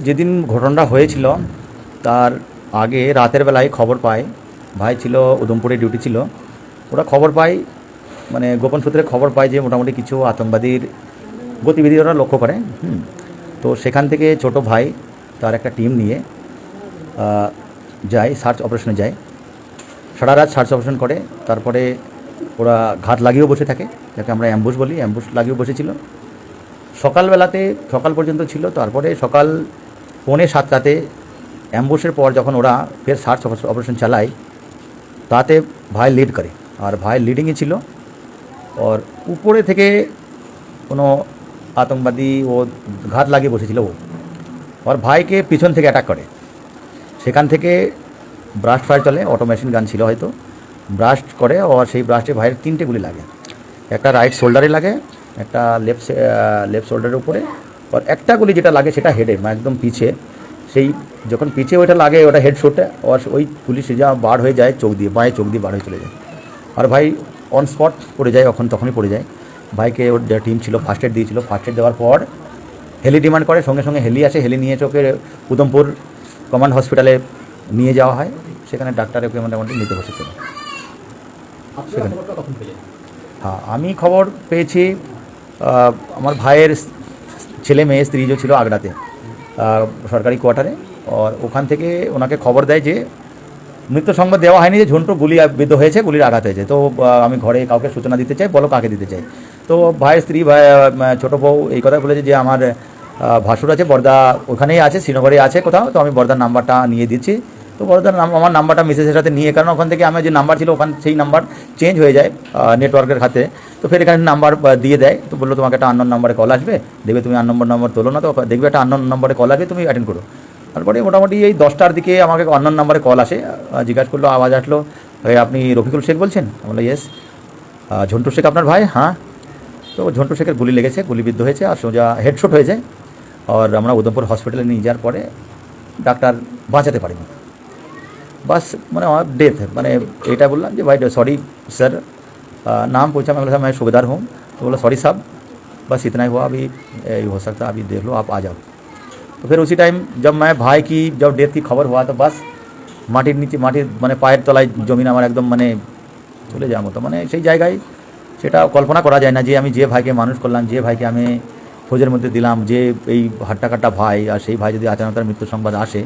যেদিন ঘটনাটা হয়েছিল তার আগে রাতের বেলায় খবর পায়, ভাই ছিল উধমপুরে ডিউটি ছিল, ওরা খবর পায় মানে গোপন সূত্রে খবর পায় যে মোটামুটি কিছু আতঙ্কবাদীর গতিবিধি ওরা লক্ষ্য করে। তো সেখান থেকে ছোট ভাই তার একটা টিম নিয়ে যায়, সার্চ অপারেশনে যায়, সারা রাত সার্চ অপারেশন করে। তারপরে ওরা ঘাত লাগিয়েও বসে থাকে, যাকে আমরা অ্যাম্বুশ বলি, অ্যাম্বুশ লাগিয়েও বসেছিল। সকালবেলাতে সকাল পর্যন্ত ছিল, তারপরে সকাল 6:45 অ্যাম্বুশের পর যখন ওরা ফের সার্চ অপারেশন চালায়, তাতে ভাই লিড করে, আর ভাই লিডিংয়ে ছিল। আর উপরে থেকে কোনো আতঙ্কবাদী ও ঘাত লাগিয়ে বসেছিল, ও আর ভাইকে পিছন থেকে অ্যাটাক করে। সেখান থেকে ব্রাস্ট ফায়ার চলে, অটোমেশিন গান ছিল হয়তো, ব্রাস্ট করে। আর সেই ব্রাস্টে ভাইয়ের 3টে গুলি লাগে, একটা রাইট শোল্ডারে লাগে, একটা লেফট শোল্ডারের উপরে, আর একটা গুলি যেটা লাগে সেটা হেডে, একদম পিছে। সেই যখন পিছে ওইটা লাগে ওটা হেড শটে, আর ওই গুলি সোজা বার হয়ে যায় চোখ দিয়ে, বাঁয়ে চোখ দিয়ে বার হয়ে চলে যায়। আর ভাই অন স্পট পড়ে যায়, তখনই পড়ে যায়। ভাইকে ওর যে টিম ছিল ফার্স্ট এড দিয়েছিল, ফার্স্ট এড দেওয়ার পর হেলি ডিমান্ড করে, সঙ্গে সঙ্গে হেলি আসে, হেলি নিয়ে ওকে উধমপুর কমান্ড হসপিটালে নিয়ে যাওয়া হয়। সেখানে ডাক্তার ওকে মোটামুটি নিতে বসেছিল। সেখানে হ্যাঁ, আমি খবর পেয়েছি, আমার ভাইয়ের ছেলে মেয়ে স্ত্রী যে ছিল আগ্রাতে সরকারি কোয়ার্টারে, আর ওখান থেকে ওনাকে খবর দেয় যে মৃত্যু সংবাদ দেওয়া হয়নি, যে ঝন্টু গুলি বিদ্ধ হয়েছে, গুলির আঘাত হয়েছে। তো আমি ঘরে কাউকে সূচনা দিতে চাই, বলো কাকে দিতে চাই। তো ভাইয়ের স্ত্রী ভাই ছোটো বউ এই কথা বলেছে যে আমার ভাসুর আছে, বর্দা ওখানেই আছে, শ্রীনগরে আছে কোথাও, তো আমি বর্দার নাম্বারটা নিয়ে দিচ্ছি। তো বর্দার আমার নাম্বারটা মিসেসের সাথে নিয়ে, কারণ ওখান থেকে আমার যে নাম্বার ছিল ওখান সেই নাম্বার চেঞ্জ হয়ে যায় নেটওয়ার্কের খাতে, তো ফের এখানে নাম্বার দিয়ে দেয়। তো বললো তোমাকে একটা আননোন নাম্বারে কল আসবে, দেখবে তুমি নাম্বার তোলো না, তো দেখবে একটা আননোন নাম্বারে কল আসবে, তুমি অ্যাটেন্ড করো। তারপরে মোটামুটি এই 10টার দিকে আমাকে আননোন নাম্বারে কল আসে, জিজ্ঞাসা করলো, আওয়াজ আসলো, আপনি রফিকুল শেখ বলছেন? বললো ইয়েস। ঝন্টু শেখ আপনার ভাই? হ্যাঁ। তো ঝন্টু শেখের গুলি লেগেছে, গুলিবিদ্ধ হয়েছে, আর সোজা হেডশট হয়েছে। আর আমরা উধমপুর হসপিটালে নিয়ে যাওয়ার পরে ডাক্তার বাঁচাতে পারিনি, বাস মানে আমার डेथ है। मैंने এটা বললাম যে ভাই सॉरी सर, नाम पूछा, मैं बोला मैं सूबेदार हूँ। तो बोला सॉरी साहब, बस इतना ही हुआ, अभी हो सकता अभी देख लो, आप आ जाओ। तो फिर उसी टाइम जब मैं भाई की जब डेथ की खबर हुआ, तो बस মাটির নিচে, মাটির মানে পায়ের তলায় জমিন আমার একদম মানে চলে যাওয়ার মতো, মানে সেই জায়গায় সেটা কল্পনা করা যায় না যে আমি যে ভাইকে মানুষ করলাম, যে ভাইকে আমি ফৌজের মধ্যে দিলাম, যে এই হাট্টাকাট্টা ভাই, আর সেই ভাই যদি আচানক তার মৃত্যু সংবাদ আসে,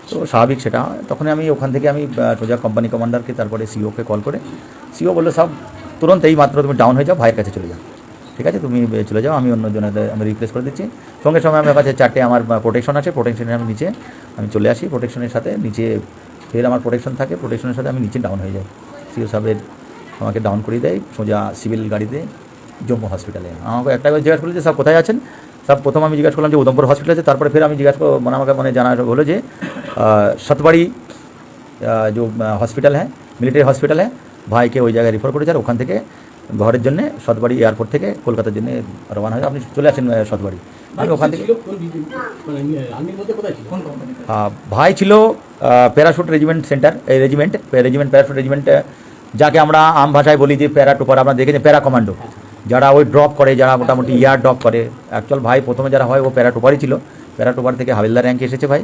তো স্বাভাবিক সেটা। তখন আমি ওখান থেকে আমি সোজা কোম্পানি কমান্ডারকে, তারপরে সিওকে কল করে, সিও বললো সব তুরন্ত এই মাত্র তুমি ডাউন হয়ে যাও, ভাইয়ের কাছে চলে যাও, ঠিক আছে তুমি চলে যাও, আমি অন্যজনের আমি রিপ্লেস করে দিচ্ছি। সঙ্গে সঙ্গে আমার কাছে 4টে আমার প্রোটেকশন আছে, প্রোটেকশনের আমি নিচে আমি চলে আসি, প্রোটেকশনের সাথে নিচে ফের আমার প্রোটেকশন থাকে, প্রোটেকশনের সাথে আমি নিচে ডাউন হয়ে যাই। সিও সাহেবের আমাকে ডাউন করে দেয় সোজা সিভিল গাড়িতে জম্মু হসপিটালে। আমাকে একটা জিজ্ঞাসা করলো যে সব কোথায় আছেন, সব প্রথম আমি জিজ্ঞাসা করলাম যে উধমপুর হসপিটাল আছে, তারপরে ফের আমি জিজ্ঞাসা মানে আমাকে মানে জানা হলো যে सतबाड़ी जो हॉस्पिटल है, मिलिटारी हॉस्पिटल है, भाई के ওই জায়গায় রেফার করেছে। আর ওখান থেকে ঘরের জন্য সতবাড়ি এয়ারপোর্ট থেকে কলকাতার জন্য রওনা হয়ে আপনি চলে আসেন সতবাড়ি। আমি ওখান থেকে ভাই ছিল প্যারাশুট রেজিমেন্ট সেন্টার, এই রেজিমেন্ট প্যারাশুট রেজিমেন্ট, যাকে আমরা আম ভাষায় বলি যে প্যারা টুপার, আমরা দেখেছি প্যারা কমান্ডো, যারা ওই ড্রপ করে, যারা মোটামুটি এয়ার ড্রপ করে। অ্যাকচুয়াল ভাই প্রথমে যারা হয় ও প্যারা টুপারই ছিল, প্যারা টুপার থেকে হাবিলদার র্যাঙ্কে এসেছে ভাই।